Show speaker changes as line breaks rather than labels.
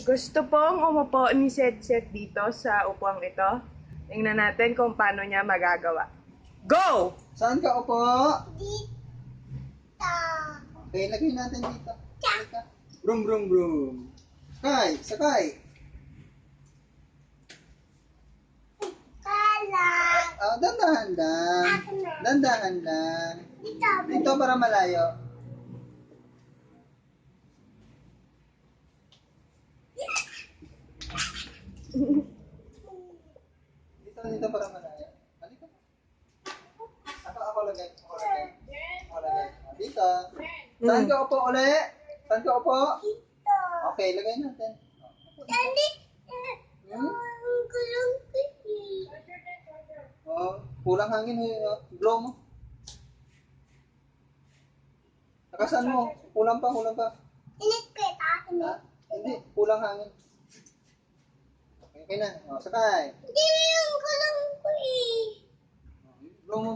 Gusto pong umupo ni Set dito sa upuang ito. Tingnan natin kung paano niya magagawa. Go!
Saan ka upo?
Dito.
Okay, lagay natin dito. Halika. Brum, brum, brum. Sakay, sakay.
Kalat.
Dandahan lang. Dandahan lang.
Dito.
Dito para malayo. Dito para malayo. Halika. Ako lagay. Ako lagay. Ako lagay. Dito. Saan ka upo uli? Saan ka upo?
Dito.
Okay, lagay natin.
Dali.
Hmm?
Ang gulong pipi.
Oh, kulang hangin. Blow mo. Nakasan mo. Kulang pa, kulang pa.
Init kita.
Ha?
Init.
Hindi, kulang hangin. Okay na. O, sakay.
Hindi.